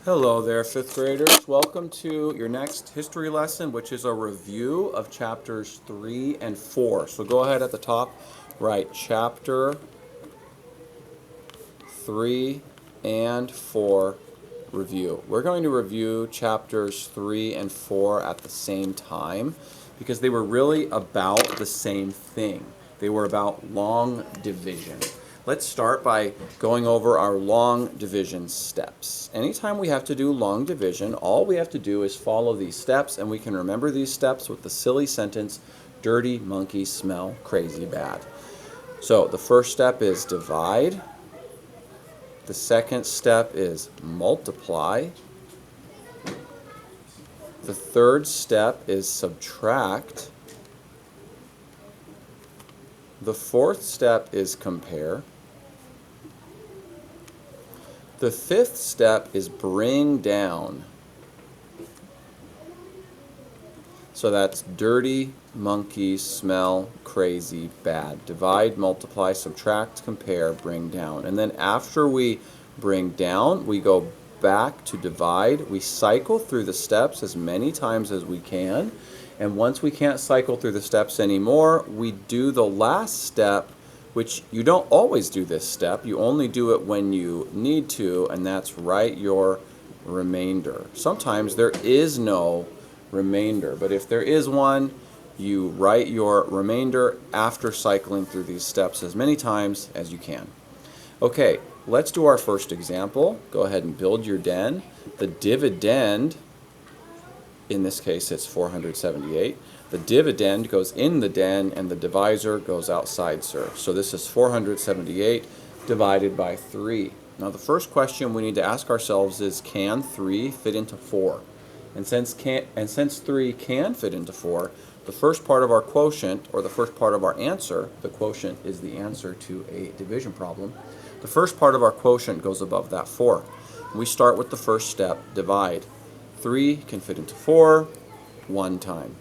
Hello there, fifth graders. Welcome to your next history lesson, which is a review of chapters 3 and 4. So go ahead at the top, write chapter 3 and 4 review. We're going to review chapters 3 and 4 at the same time because they were really about the same thing. They were about long division. Let's start by going over our long division steps. Anytime we have to do long division, all we have to do is follow these steps, and we can remember these steps with the silly sentence, dirty monkeys smell crazy bad. So the first step is divide. The second step is multiply. The third step is subtract. The fourth step is compare. The fifth step is bring down. So that's dirty monkeys smell crazy bad. Divide, multiply, subtract, compare, bring down. And then after we bring down, we go back to divide. We cycle through the steps as many times as we can. And once we can't cycle through the steps anymore, we do the last step, which you don't always do this step. You only do it when you need to, and that's write your remainder. Sometimes there is no remainder, but if there is one, you write your remainder after cycling through these steps as many times as you can. Okay, let's do our first example. Go ahead and build your den. The dividend, in this case it's 478. The dividend goes in the den and the divisor goes outside, sir. So this is 478 divided by 3. Now the first question we need to ask ourselves is, can 3 fit into 4? And since 3 can fit into 4, the first part of our quotient, or the first part of our answer, the quotient is the answer to a division problem, the first part of our quotient goes above that 4. We start with the first step, divide. 3 can fit into 4 one time.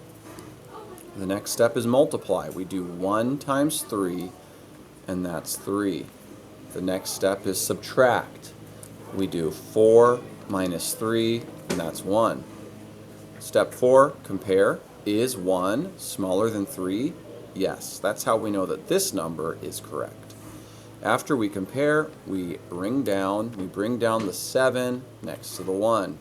The next step is multiply. We do 1 times 3, and that's 3. The next step is subtract. We do 4 minus 3, and that's 1. Step 4, compare. Is 1 smaller than 3? Yes, that's how we know that this number is correct. After we compare, we bring down the 7 next to the 1.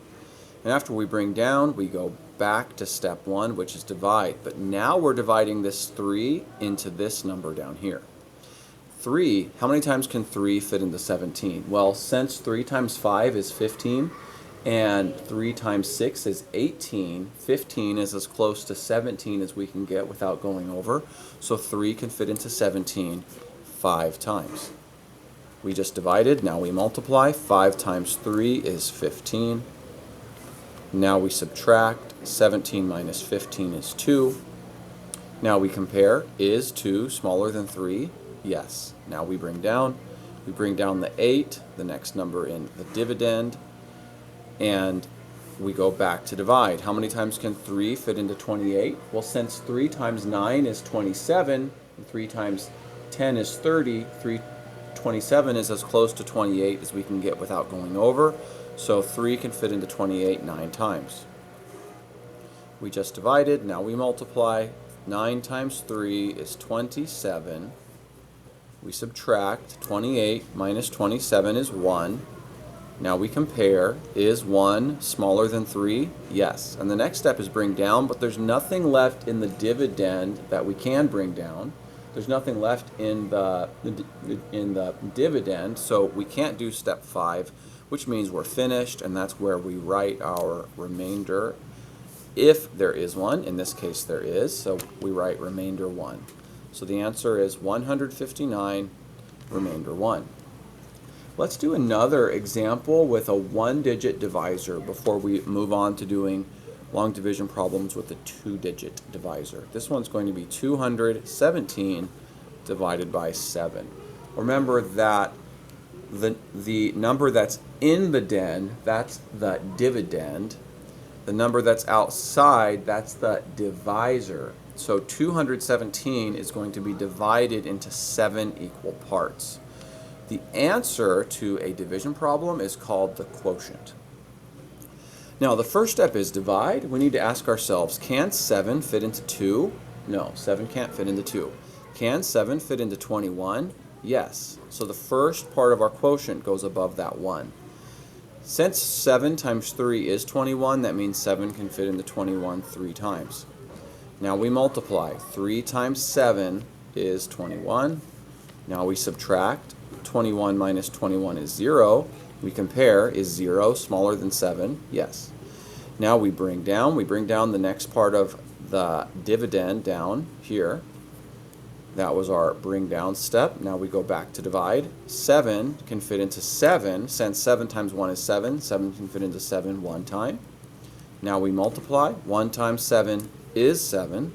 And after we bring down, we go back to step 1, which is divide. But now we're dividing this 3 into this number down here. 3, how many times can 3 fit into 17? Well, since 3 times 5 is 15, and 3 times 6 is 18, 15 is as close to 17 as we can get without going over. So 3 can fit into 17 5 times. We just divided, now we multiply. 5 times 3 is 15. Now we subtract. 17 minus 15 is 2. Now we compare. Is 2 smaller than 3? Yes. Now we bring down. We bring down the 8, the next number in the dividend, and we go back to divide. How many times can 3 fit into 28? Well, since 3 times 9 is 27, and 3 times 10 is 30, 27 is as close to 28 as we can get without going over. So 3 can fit into 28 9 times. We just divided, now we multiply. 9 times 3 is 27. We subtract. 28 minus 27 is 1. Now we compare. Is 1 smaller than 3? Yes. And the next step is bring down, but there's nothing left in the dividend that we can bring down. There's nothing left in the dividend, so we can't do step 5, which means we're finished, and that's where we write our remainder. If there is one, in this case there is, so we write remainder 1. So the answer is 159, remainder 1. Let's do another example with a 1-digit divisor before we move on to doing long division problems with a 2-digit divisor. This one's going to be 217 divided by 7. Remember that the number that's in the den, that's the dividend. The number that's outside, that's the divisor. So 217 is going to be divided into 7 equal parts. The answer to a division problem is called the quotient. Now the first step is divide. We need to ask ourselves, can 7 fit into 2? No, 7 can't fit into 2. Can 7 fit into 21? Yes. So the first part of our quotient goes above that 1. Since 7 times 3 is 21, that means 7 can fit into 21 3 times. Now we multiply. 3 times 7 is 21. Now we subtract. 21 minus 21 is 0. We compare. Is 0 smaller than 7? Yes. Now we bring down the next part of the dividend down here. That was our bring down step. Now we go back to divide. 7 can fit into 7. Since 7 times 1 is 7, 7 can fit into 7 one time. Now we multiply. 1 times 7 is 7.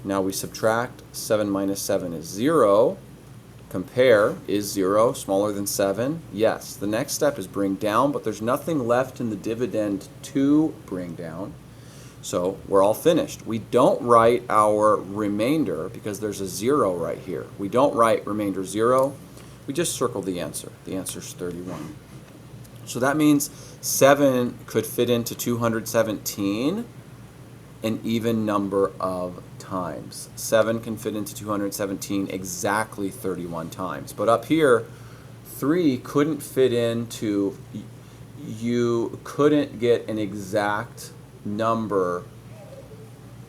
Now we subtract. 7 minus 7 is 0. Compare. Is 0 smaller than 7? Yes. The next step is bring down, but there's nothing left in the dividend to bring down. So we're all finished. We don't write our remainder because there's a 0 right here. We don't write remainder 0. We just circle the answer. The answer is 31. So that means 7 could fit into 217 an even number of times. 7 can fit into 217 exactly 31 times. But up here, 3 couldn't fit into, you couldn't get an exact number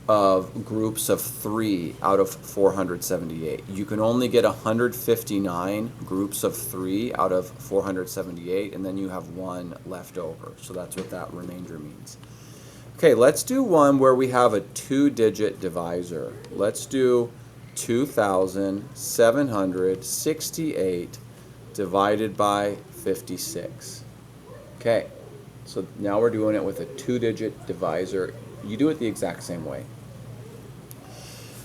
of groups of 3 out of 478. You can only get 159 groups of 3 out of 478, and then you have 1 left over. So that's what that remainder means. Okay, let's do one where we have a 2-digit divisor. Let's do 2,768 divided by 56. Okay, so now we're doing it with a 2-digit divisor. You do it the exact same way.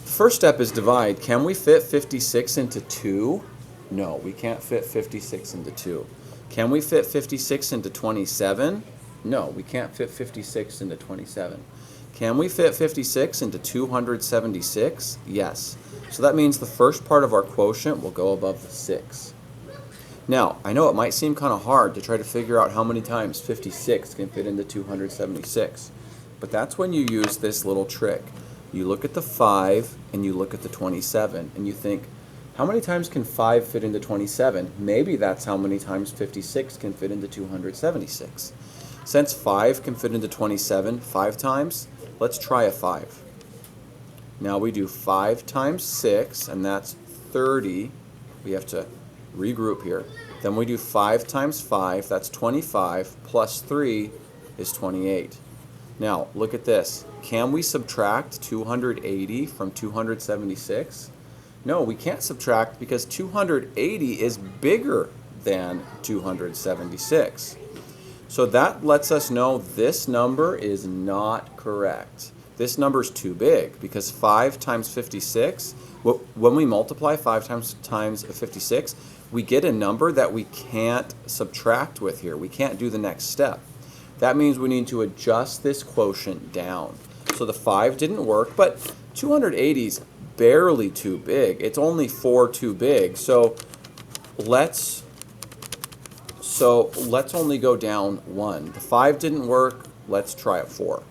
First step is divide. Can we fit 56 into 2? No, we can't fit 56 into 2. Can we fit 56 into 27? No, we can't fit 56 into 27. Can we fit 56 into 276? Yes. So that means the first part of our quotient will go above the 6. Now, I know it might seem kind of hard to try to figure out how many times 56 can fit into 276. But that's when you use this little trick. You look at the 5 and you look at the 27 and you think, how many times can 5 fit into 27? Maybe that's how many times 56 can fit into 276. Since 5 can fit into 27 5 times, let's try a 5. Now we do 5 times 6, and that's 30. We have to regroup here. Then we do 5 times 5, that's 25, plus 3 is 28. Now, look at this. Can we subtract 280 from 276? No, we can't subtract because 280 is bigger than 276. So that lets us know this number is not correct. This number is too big because 5 times 56, when we multiply 5 times 56, we get a number that we can't subtract with here. We can't do the next step. That means we need to adjust this quotient down. So the 5 didn't work, but 280 is barely too big. It's only 4 too big. So let's only go down 1. The 5 didn't work. Let's try it 4.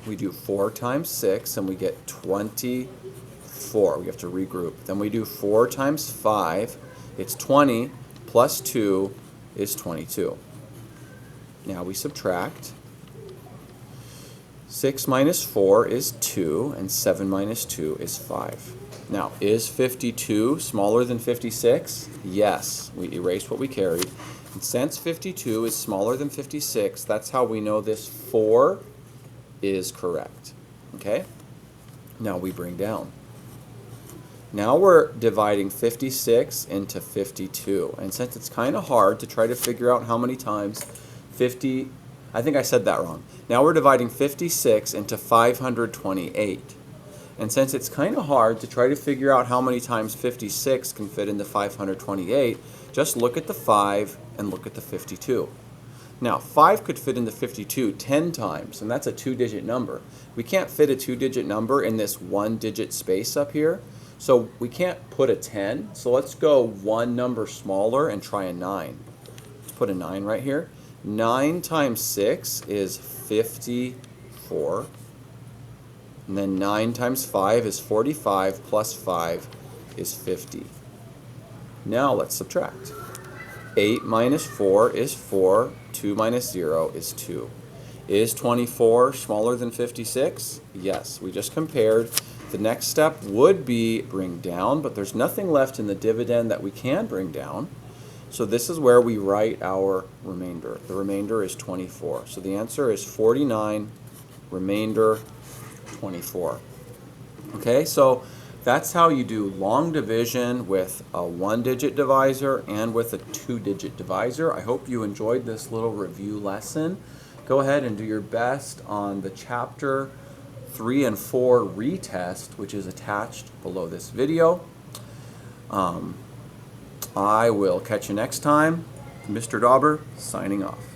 We do 4 times 6 and we get 24. We have to regroup. Then we do 4 times 5. It's 20 plus 2 is 22. Now we subtract. 6 minus 4 is 2 and 7 minus 2 is 5. Now, is 52 smaller than 56? Yes. We erased what we carried. And since 52 is smaller than 56, that's how we know this 4 is correct. Okay? Now we bring down. Now we're dividing 56 into 52. And since it's kind of hard to try to figure out how many times 50, I think I said that wrong. Now we're dividing 56 into 528. And since it's kind of hard to try to figure out how many times 56 can fit into 528, just look at the 5 and look at the 52. Now, 5 could fit into 52 10 times, and that's a 2-digit number. We can't fit a 2-digit number in this 1-digit space up here, so we can't put a 10. So let's go one number smaller and try a 9. Let's put a 9 right here. 9 times 6 is 54. And then 9 times 5 is 45, plus 5 is 50. Now let's subtract. 8 minus 4 is 4. 2 minus 0 is 2. Is 24 smaller than 56? Yes, we just compared. The next step would be bring down, but there's nothing left in the dividend that we can bring down. So this is where we write our remainder. The remainder is 24. So the answer is 49, remainder 24. Okay, so that's how you do long division with a 1-digit divisor and with a 2-digit divisor. I hope you enjoyed this little review lesson. Go ahead and do your best on the chapter 3 and 4 retest, which is attached below this video. I will catch you next time. Mr. Dauber, signing off.